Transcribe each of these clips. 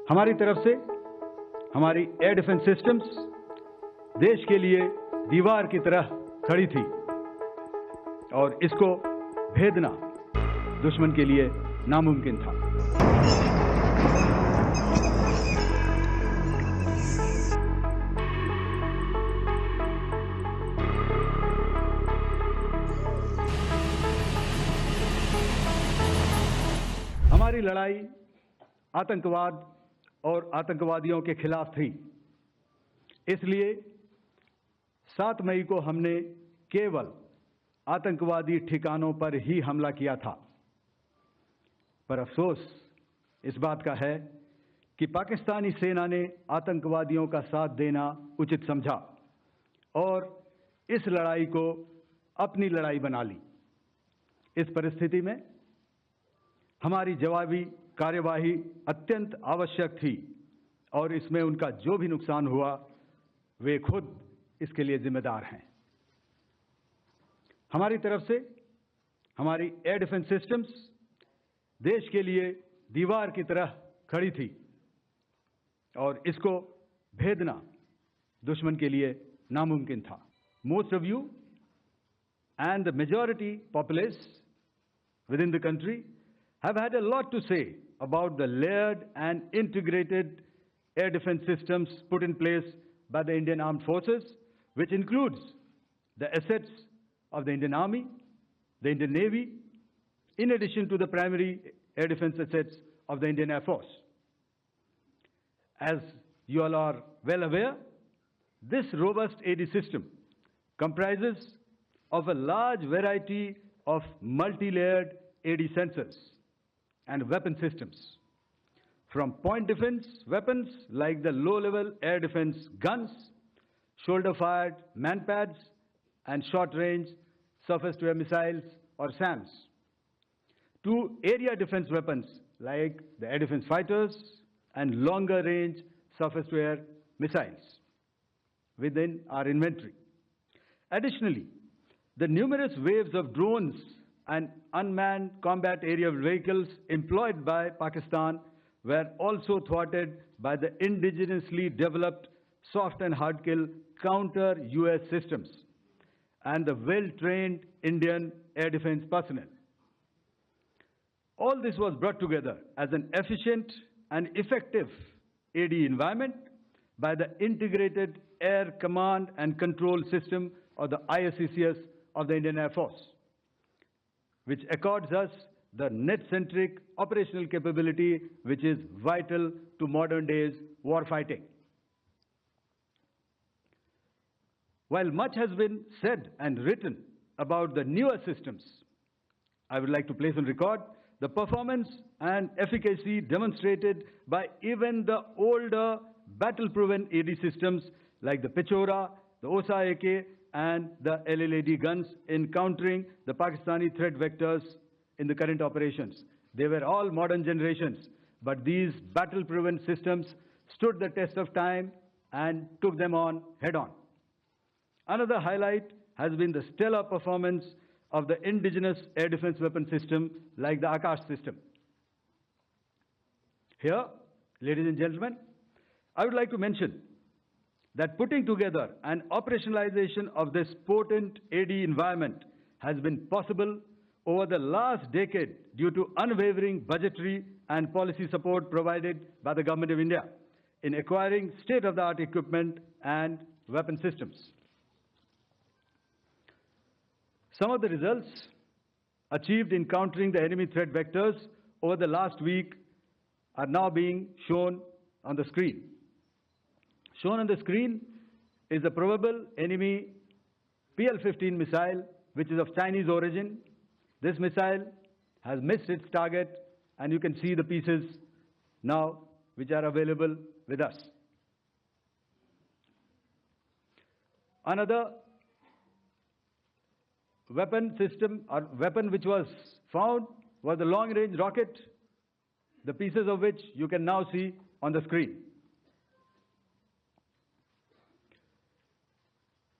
हमारी तरफ से हमारी एयर डिफेंस सिस्टम्स देश के लिए दीवार की तरह खड़ी थी और इसको भेदना दुश्मन के लिए नामुमकिन था। हमारी लड़ाई आतंकवाद और आतंकवादियों के खिलाफ थी। इसलिए 7 मई को हमने केवल आतंकवादी ठिकानों पर ही हमला किया था। पर अफसोस इस बात का है कि पाकिस्तानी सेना ने आतंकवादियों का साथ देना उचित समझा और इस लड़ाई को अपनी लड़ाई बना ली। इस परिस्थिति में हमारी जवाबी कार्यवाही अत्यंत आवश्यक थी और इसमें उनका जो भी नुकसान हुआ वे खुद इसके लिए जिम्मेदार हैं। हमारी तरफ से हमारी एयर डिफेंस सिस्टम्स देश के लिए दीवार की तरह खड़ी थी और इसको भेदना दुश्मन के लिए नामुमकिन था। Most of you and the majority populace within the country have had a lot to say about the layered and integrated air defense systems put in place by the Indian Armed Forces, which includes the assets of the Indian Army, the Indian Navy, in addition to the primary air defense assets of the Indian Air Force. As you all are well aware, this robust AD system comprises of a large variety of multi-layered AD sensors and weapon systems, from point defense weapons like the low-level air defense guns, shoulder-fired manpads, and short-range surface-to-air missiles or SAMs, to area defense weapons like the air defense fighters and longer-range surface-to-air missiles within our inventory. Additionally, the numerous waves of drones and unmanned combat aerial vehicles employed by Pakistan were also thwarted by the indigenously developed soft and hard kill counter-US systems and the well-trained Indian air defense personnel. All this was brought together as an efficient and effective AD environment by the Integrated Air Command and Control System, or the IAF of the Indian Air Force, which accords us the net-centric operational capability which is vital to modern days warfighting. While much has been said and written about the newer systems, I would like to place on record the performance and efficacy demonstrated by even the older battle-proven AD systems like the Pechora, the OSA AK, and the LLAD guns in countering the Pakistani threat vectors in the current operations. They were all modern generations, but these battle-proven systems stood the test of time and took them on head-on. Another highlight has been the stellar performance of the indigenous air defense weapon system like the Akash system. Here, ladies and gentlemen, I would like to mention that putting together and operationalization of this potent AD environment has been possible over the last decade due to unwavering budgetary and policy support provided by the Government of India in acquiring state-of-the-art equipment and weapon systems. Some of the results achieved in countering the enemy threat vectors over the last week are now being shown on the screen. Shown on the screen is the probable enemy PL-15 missile, which is of Chinese origin. This missile has missed its target, and you can see the pieces now which are available with us. Another weapon system or weapon which was found was the long-range rocket, the pieces of which you can now see on the screen.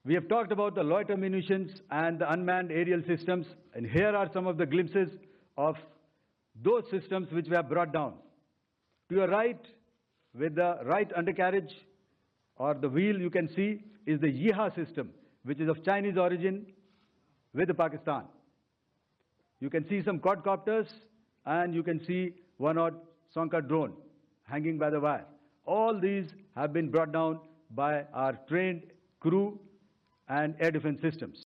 We have talked about the loiter munitions and the unmanned aerial systems, and here are some of the glimpses of those systems which we have brought down. To your right with the right undercarriage or the wheel you can see is the Yeeha system, which is of Chinese origin with Pakistan. You can see some quadcopters and you can see one odd Sonka drone hanging by the wire. All these have been brought down by our trained crew and air defense systems.